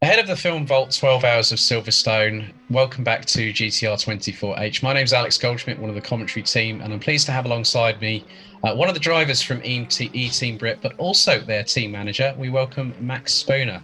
Ahead of the film Vault 12 Hours of Silverstone, welcome back to GTR 24H. My name is Alex Goldschmidt, one of the commentary team, and I'm pleased to have alongside me one of the drivers from eTeam Brit, but also their team manager. We welcome Max Spooner.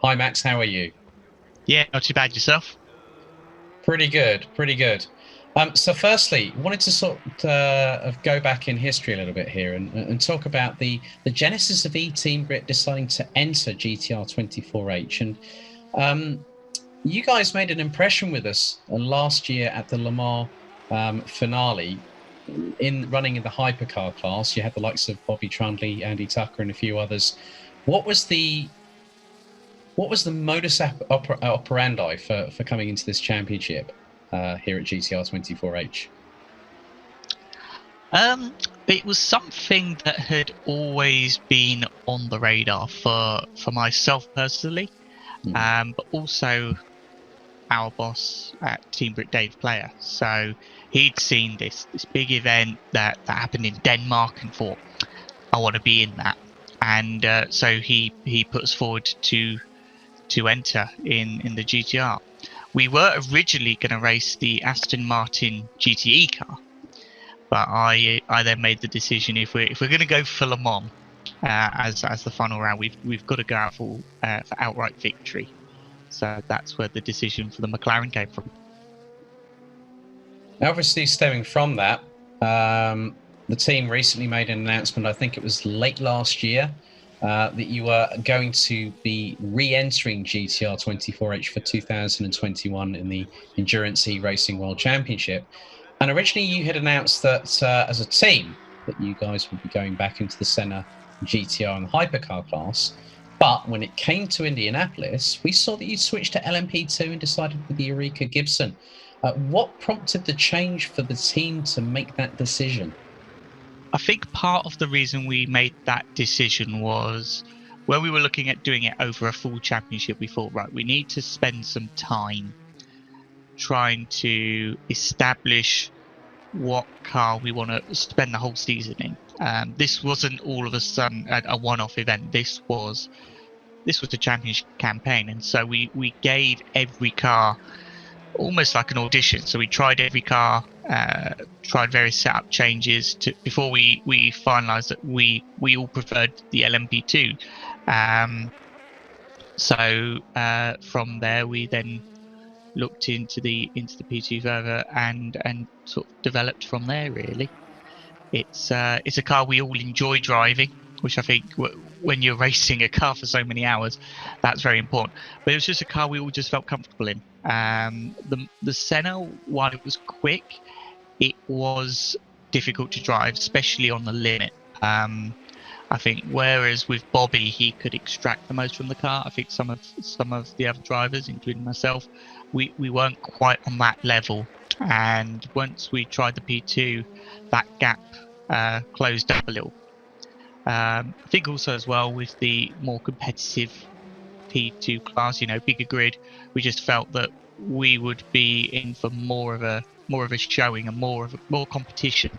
Hi, Max. How are you? Yeah, not too bad. Yourself? Pretty good. Pretty good. So firstly, wanted to sort of go back in history a little bit here and talk about the genesis of eTeam Brit deciding to enter GTR 24H. And you guys made an impression with us last year at the Le Mans finale in running in the hypercar class. You had the likes of Bobby Trundley, Andy Tucker, and a few others. What was the modus operandi for coming into this championship here at GTR 24H? It was something that had always been on the radar for myself personally, but also our boss at Team Brit, Dave Player. So he'd seen this big event that happened in Denmark and thought, I want to be in that. And so he put us forward to enter in the GTR. We were originally going to race the Aston Martin GTE car, but I then made the decision if we're going to go for Le Mans as the final round, we've got to go out for outright victory. So that's where the decision for the McLaren came from. Obviously, stemming from that, the team recently made an announcement. I think it was late last year. That you were going to be re-entering GTR 24H for 2021 in the Endurance E-Racing World Championship. And originally you had announced that as a team that you guys would be going back into the Senna GTR and the hypercar class. But when it came to Indianapolis, we saw that you switched to LMP2 and decided with the Eureka Gibson. What prompted the change for the team to make that decision? I think part of the reason we made that decision was when we were looking at doing it over a full championship, we thought, right, we need to spend some time trying to establish what car we want to spend the whole season in. This wasn't all of a sudden a one-off event. This was the championship campaign, and so we gave every car almost like an audition. So we tried every car, tried various setup changes before we finalized that we all preferred the LMP2. So from there we then looked into the P2 further and sort of developed from there. Really, it's a car we all enjoy driving, which I think when you're racing a car for so many hours, that's very important. But it was just a car we all just felt comfortable in. The Senna, while it was quick, it was difficult to drive, especially on the limit. I think whereas with Bobby he could extract the most from the car, I think some of the other drivers, including myself, we weren't quite on that level. And once we tried the P2, that gap closed up a little. I think also as well with the more competitive P2 class, bigger grid, we just felt that we would be in for more of a showing and more competition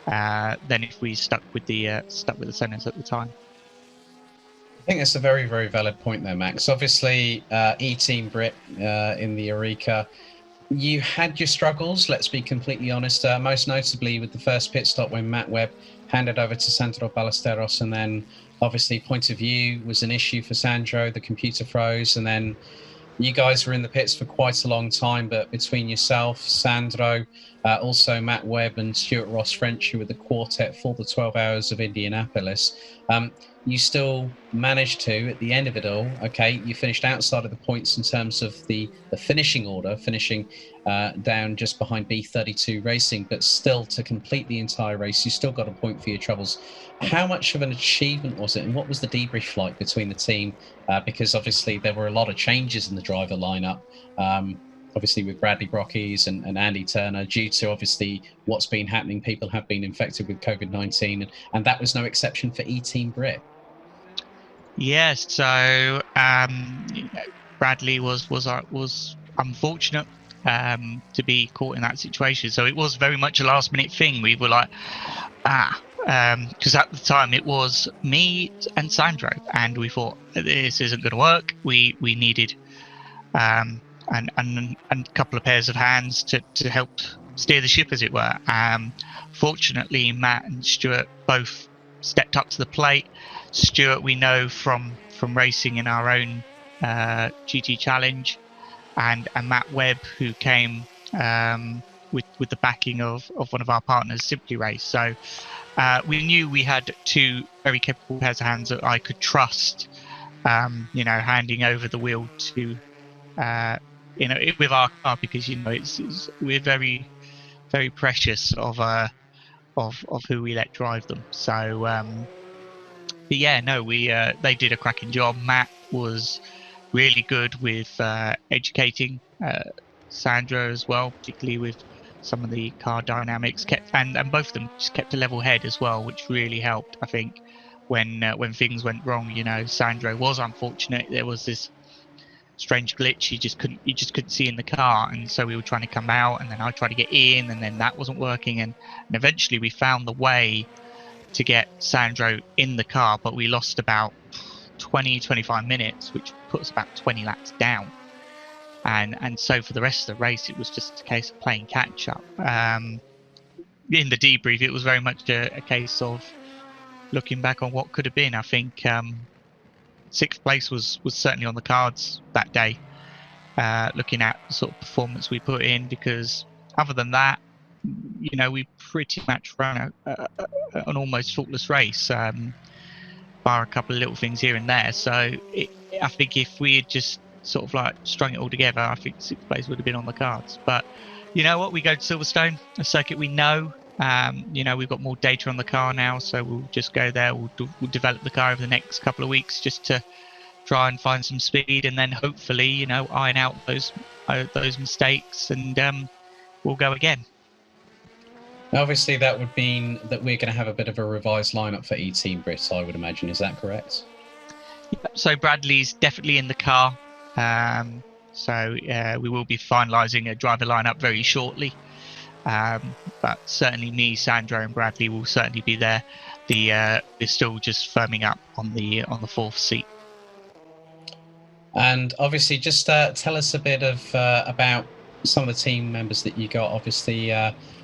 than if we stuck with the Sennas at the time. I think that's a very, very valid point there, Max. Obviously, eTeam Brit in the Eureka, you had your struggles, let's be completely honest, most notably with the first pit stop when Matt Webb handed over to Sandro Ballesteros, and then obviously point of view was an issue for Sandro, the computer froze, and then you guys were in the pits for quite a long time, but between yourself, Sandro, also Matt Webb and Stuart Ross French, who were the quartet for the 12 hours of Indianapolis, you still managed to, at the end of it all, okay, you finished outside of the points in terms of the finishing order, finishing down just behind B32 Racing, but still to complete the entire race, you still got a point for your troubles. How much of an achievement was it, and what was the debrief like between the team? Because obviously there were a lot of changes in the driver lineup. obviously with Bradley Brockies and Andy Turner, due to obviously what's been happening. People have been infected with COVID-19, and that was no exception for eTeam Brit. Yeah, so Bradley was unfortunate to be caught in that situation. So it was very much a last minute thing. We were like, because at the time it was me and Sandro, and we thought this isn't going to work. We needed and a couple of pairs of hands to help steer the ship, as it were. Fortunately, Matt and Stuart both stepped up to the plate. Stuart, we know from racing in our own GT Challenge, and Matt Webb, who came with the backing of one of our partners, Simply Race. So we knew we had two very capable pairs of hands that I could trust, handing over the wheel to, with our car, because we're very, very precious of who we let drive them. So, but yeah, no, they did a cracking job. Matt was really good with educating Sandra as well, particularly with some of the car dynamics. And both of them just kept a level head as well, which really helped. I think when things went wrong, Sandra was unfortunate. There was this strange glitch. You just couldn't see in the car, and so we were trying to come out, and then I tried to get in, and then that wasn't working, and eventually we found the way to get Sandro in the car, but we lost about 20-25 minutes, which put us about 20 laps down. And so for the rest of the race, it was just a case of playing catch up. In the debrief, it was very much a case of looking back on what could have been. I think sixth place was certainly on the cards that day, looking at the sort of performance we put in, because other than that, we pretty much ran an almost faultless race, bar a couple of little things here and there. So I think if we had just sort of like strung it all together, I think sixth place would have been on the cards. But you know what, we go to Silverstone, a circuit we know. We've got more data on the car now, so we'll just go there. We'll develop the car over the next couple of weeks just to try and find some speed, and then hopefully iron out those mistakes, and we'll go again. Obviously, that would mean that we're going to have a bit of a revised lineup for eTeam Brit, I would imagine. Is that correct? So Bradley's definitely in the car. So we will be finalising a driver lineup very shortly. But certainly me, Sandro, and Bradley will certainly be there. They're still just firming up on the fourth seat. And obviously, just tell us a bit of about some of the team members that you got. Obviously,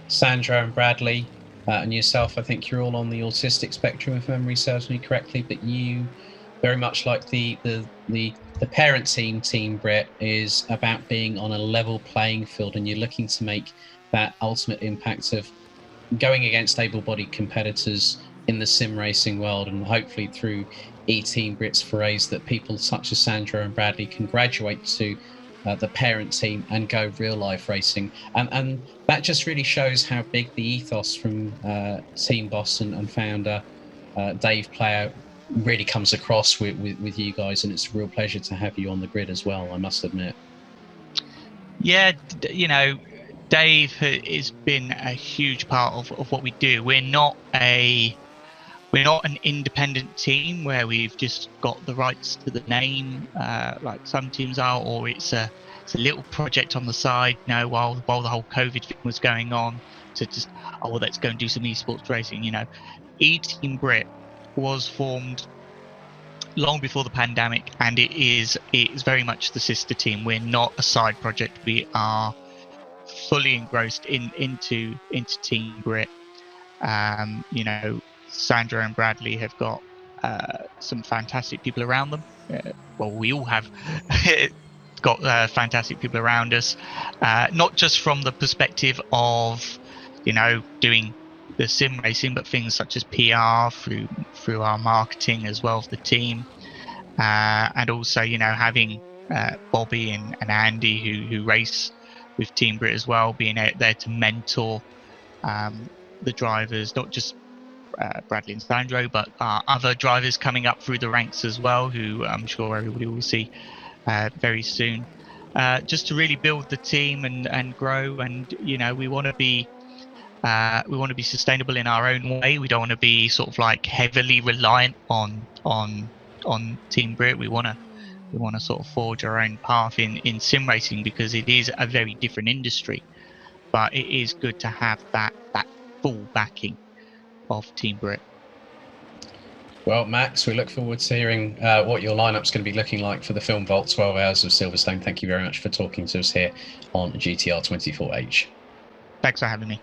Sandro and Bradley and yourself. I think you're all on the autistic spectrum, if memory serves me correctly. But you, very much like the parent team Brit, is about being on a level playing field, and you're looking to make that ultimate impact of going against able-bodied competitors in the sim racing world, and hopefully through eTeam Brit's forays that people such as Sandro and Bradley can graduate to the parent team and go real life racing, and that just really shows how big the ethos from team boss and founder Dave Player really comes across with you guys, and it's a real pleasure to have you on the grid as well, I must admit. Yeah, Dave has been a huge part of what we do. We're not an independent team where we've just got the rights to the name like some teams are, or it's a little project on the side. While the whole COVID thing was going on, to just let's go and do some esports racing. eTeam Brit was formed long before the pandemic, and it is very much the sister team. We're not a side project. We are fully engrossed into Team Brit. Sandra and Bradley have got some fantastic people around them. We all have got fantastic people around us, not just from the perspective of doing the sim racing, but things such as PR through our marketing as well as the team, and also having Bobby and Andy who race with Team Brit as well, being out there to mentor the drivers, not just Bradley and Sandro, but other drivers coming up through the ranks as well, who I'm sure everybody will see very soon. just to really build the team and grow. And we want to be sustainable in our own way. We don't want to be sort of like heavily reliant on Team Brit. We want to sort of forge our own path in sim racing, because it is a very different industry. But it is good to have that full backing of Team Brit. Well, Max, we look forward to hearing what your lineup's going to be looking like for the Film Vault 12 Hours of Silverstone. Thank you very much for talking to us here on GTR 24H. Thanks for having me.